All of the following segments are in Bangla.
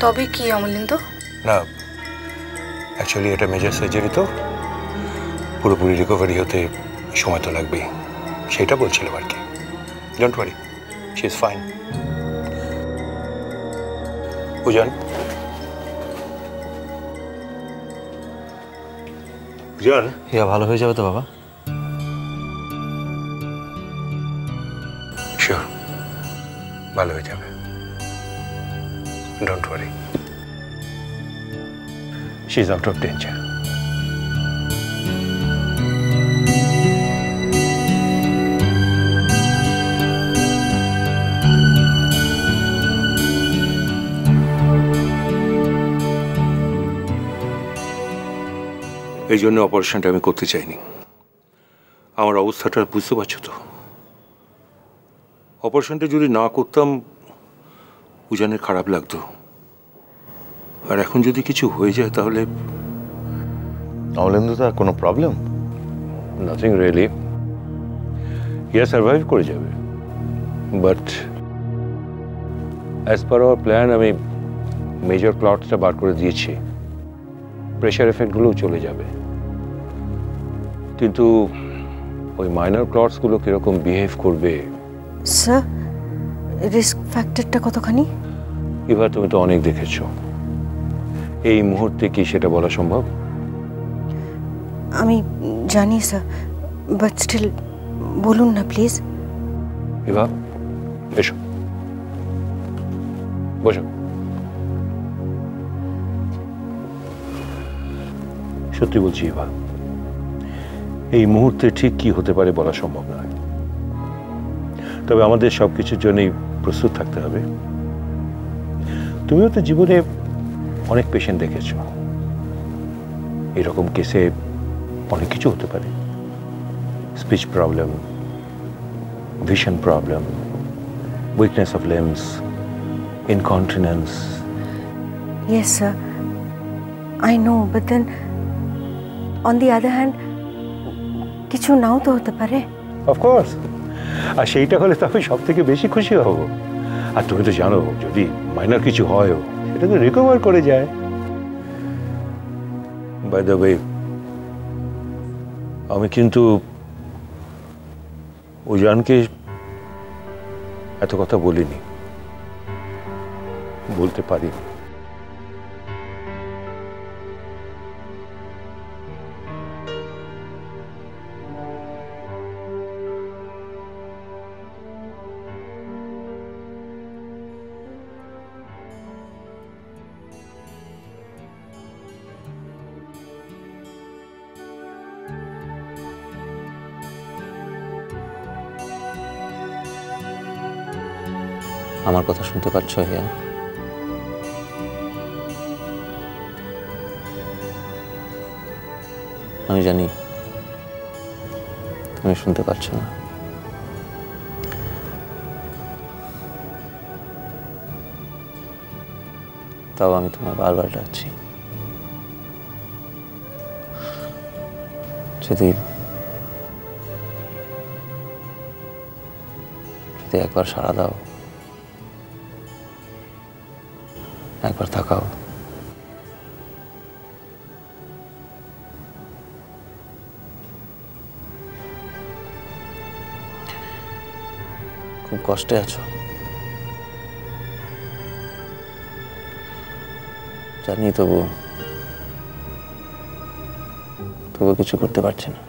তবে কি অমলেন্দু? না, অ্যাকচুয়ালি এটা মেজর সার্জারি, তো পুরোপুরি রিকভারি হতে সময় তো লাগবেই, সেটা বলছিলাম আর কি। Don't worry, she is fine. পূজন, পূজন, ইয়া ভালো হয়ে যাবে তো বাবা? শিওর ভালো হয়ে যাবে, don't worry, she is out of danger. এই জন্য অপারেশনটা আমি করতে চাইনি। আমার অবস্থাটা বুঝতে পারছো তো। অপারেশনটা যদি না করতাম উজানের খারাপ লাগতো, আর এখন যদি কিছু হয়ে যায় তাহলে। অমলেন্দু তার কোনো প্রবলেম? নাথিং রিয়েলি, ইয়া সার্ভাইভ করে যাবে, but as per hour plan আমি মেজর ক্লটসটা বার করে দিয়েছি, প্রেশার এফেক্টগুলোও চলে যাবে, কিন্তু ওই মাইনর ক্লটসগুলো কিরকম বিহেভ করবে। স্যার, রিস্ক ফ্যাক্টরটা কতখানি? এবার তুমি তো অনেক দেখেছো, এই মুহূর্তে কি সেটা বলা সম্ভব? আমি জানি স্যার, বাট স্টিল বলুন না প্লিজ। এবার এসো, বসো। সত্যি বলছি এবার, এই মুহূর্তে ঠিক কি হতে পারে বলা সম্ভব নয়, তবে আমাদের সবকিছুর জন্যই প্রস্তুত থাকতে হবে। তুমিও তো জীবনে অনেক পেশেন্ট দেখেছো, এরকম কেসে অনেক কিছু হতে পারে। Speech problem, vision problem, weakness of limbs, incontinence. Yes sir, I know, but then on the other hand কিছু নাও তো হতে পারে। অফকোর্স, আর সেইটা হলে তো আমি সব থেকে বেশি খুশি হব। আর তুমি তো জানো, যদি মাইনর কিছু হয়ও সেটা তো রিকভার করে যায়। বাই দ্য ওয়ে, আমি কিন্তু উজানকে এত কথা বলিনি, বলতে পারিনি। আমার কথা শুনতে পাচ্ছ হিয়া? আমি জানি তুমি শুনতে পাচ্ছ না, তাও আমি তোমায় বারবার ডাকছি। যদি একবার সাড়া দাও, একবার তাকাও, খুব কষ্টে আছো জানি, তবু কিছু করতে পারছি না।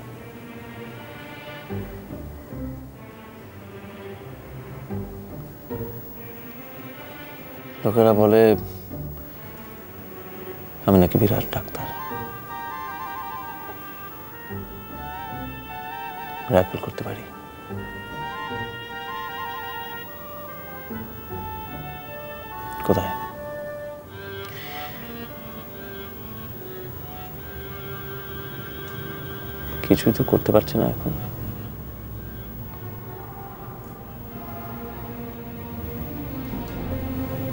লোকেরা বলে আমি নাকি বিরাট ডাক্তার, মিরাকল করতে পারি। কোথায়? কিছুই তো করতে পারছি না এখন।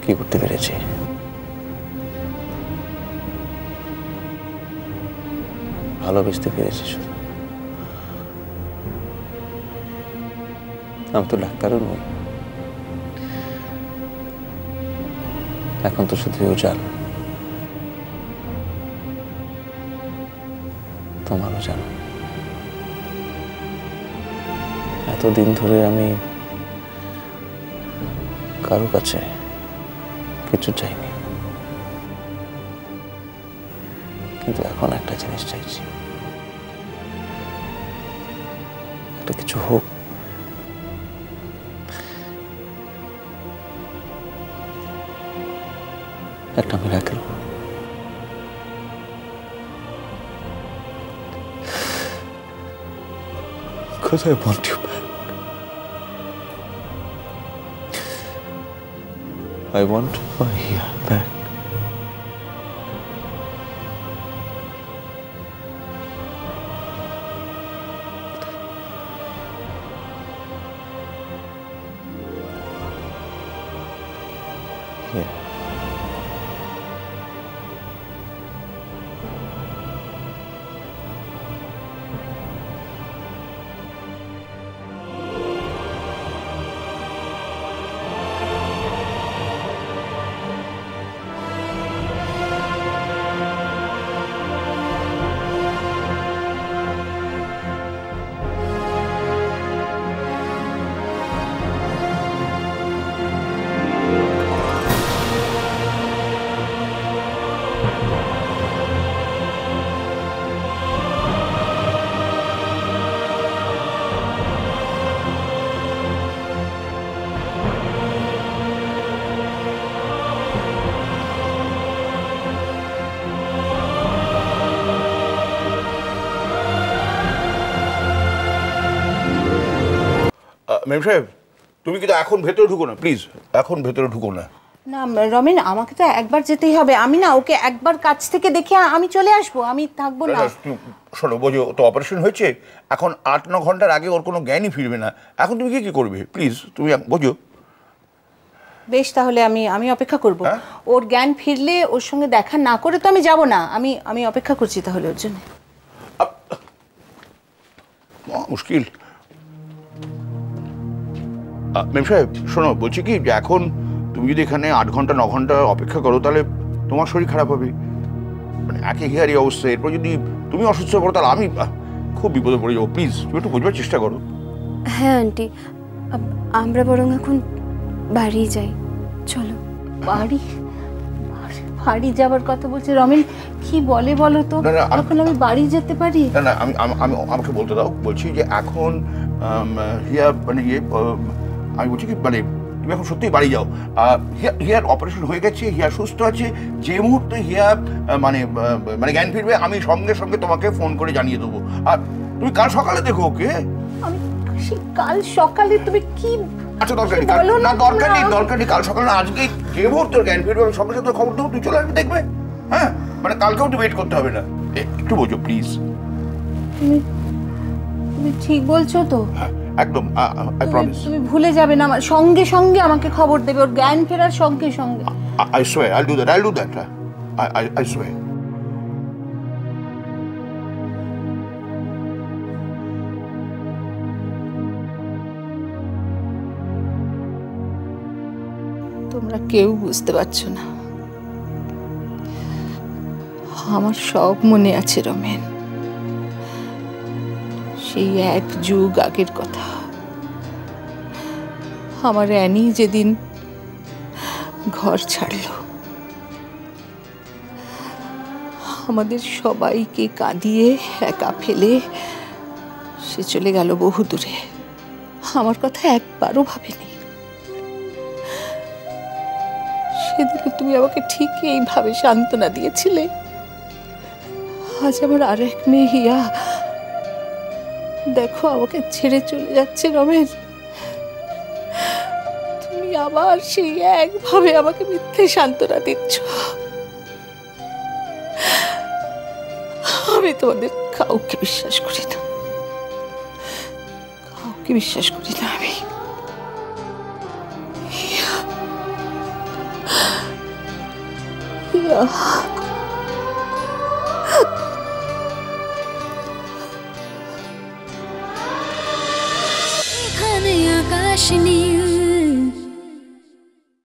কি করতে পেরেছি? ভালোবেসতে পেরেছি শুধু। আমি তো ডাক্তারও নই, এখন তো শুধু উজাল। তোমারও জানো এতদিন ধরে আমি কারো কাছে কিছু চাইনি, কিন্তু এখন একটা জিনিস চাইছি, একটা কিছু হোক। একটা miracle. Because I want you back. I want Mahiya back. Yeah. মেম সাহেব, তুমি কিন্তু এখন ভেতরে ঢুকো না, প্লিজ এখন ভেতরে ঢুকো না। না রমেন, আমাকে তো একবার যেতেই হবে। আমি না ওকে একবার কাছ থেকে দেখে আমি চলে আসবো, আমি থাকবো না। শোনো, বোঝো তো অপারেশন হয়েছে, এখন 8-9 ঘন্টার আগে ওর কোনো জ্ঞানই ফিরবে না। এখন তুমি কি করবে প্লিজ, তুমি বোঝো। বেশ, তাহলে আমি অপেক্ষা করব। ওর জ্ঞান ফিরলে ওর সঙ্গে দেখা না করে তো আমি যাব না। আমি অপেক্ষা করছি তাহলে ওর জন্য। মুশকিল। মেম সাহেব শোনো, বলছি কি যে এখন তুমি যদি এখানে 8 ঘন্টা 9 ঘন্টা অপেক্ষা করো তাহলে তোমার শরীর খারাপ হবে। মানে একে হিয়ারি অবস্থা, এরপর যদি তুমি অসুস্থ হয়ে পড়ো তাহলে আমি খুব বিপদে পড়ে যাবো। প্লিজ তুমি একটু বোঝবার চেষ্টা করো। হ্যাঁ আন্টি, আমরা বরং এখন বাড়ি যাই, চলো। বাড়ি যাবার কথা বলছে রমেন, কি বলে বলো তো? এখন আমি বাড়ি যেতে পারি না? না, আমি আমাকে বলতে দাও। বলছি যে এখন হিয়া মানে আমি বলছি কি মানে তুমি এখন সত্যিই বাড়ি যাও। হিয়ার অপারেশন হয়ে গেছে, হিয়া সুস্থ আছে। যে মুহূর্তে হিয়া মানে জ্ঞান ফিরবে আমি সঙ্গে সঙ্গে তোমাকে ফোন করে জানিয়ে দেবো। আর তুমি কাল সকালে দেখো ওকে। আমি কাল সকালে? তুমি কি? আচ্ছা দরকার নেই, দরকার নেই কাল সকালে না, আজকে যে মুহূর্তে জ্ঞান ফিরবে আমি সঙ্গে সঙ্গে খবর দেবো, তুই চলে আসবি দেখবে। হ্যাঁ, মানে কালকেও তো ওয়েট করতে হবে না, একটু বোঝো প্লিজ। তুমি ঠিক বলছো তো? হ্যাঁ একদম, আই প্রমিস। তুমি ভুলে যাবে না, আমার সঙ্গে সঙ্গে আমাকে খবর দেবে ওর জ্ঞান ফেরার সঙ্গে সঙ্গে। I swear, I'll do that. I swear. তোমরা কেউ বুঝতে পারছো না, আমার সব মনে আছে রমেন। সেই 1 যুগ আগের কথা। আমার অ্যানি যেদিন ঘর ছাড়ল, আমাদের সবাইকে কাঁদিয়ে একা ফেলে সে চলে গেল বহু দূরে। আমার কথা একবারও ভাবেনি। সেদিন তুমি আমাকে ঠিক এইভাবে সান্ত্বনা দিয়েছিলে। আজ আমার আরেক মেয়ে হিয়া দেখো আমাকে ছেড়ে চলে যাচ্ছে রমেন। তুমি আবার সেই একভাবে আমাকে মিথ্যে সান্ত্বনা দিচ্ছ। আমি তোমাদের কাউকে বিশ্বাস করি না, কাউকে বিশ্বাস করি না আমি। এখানে আকাশ নীল।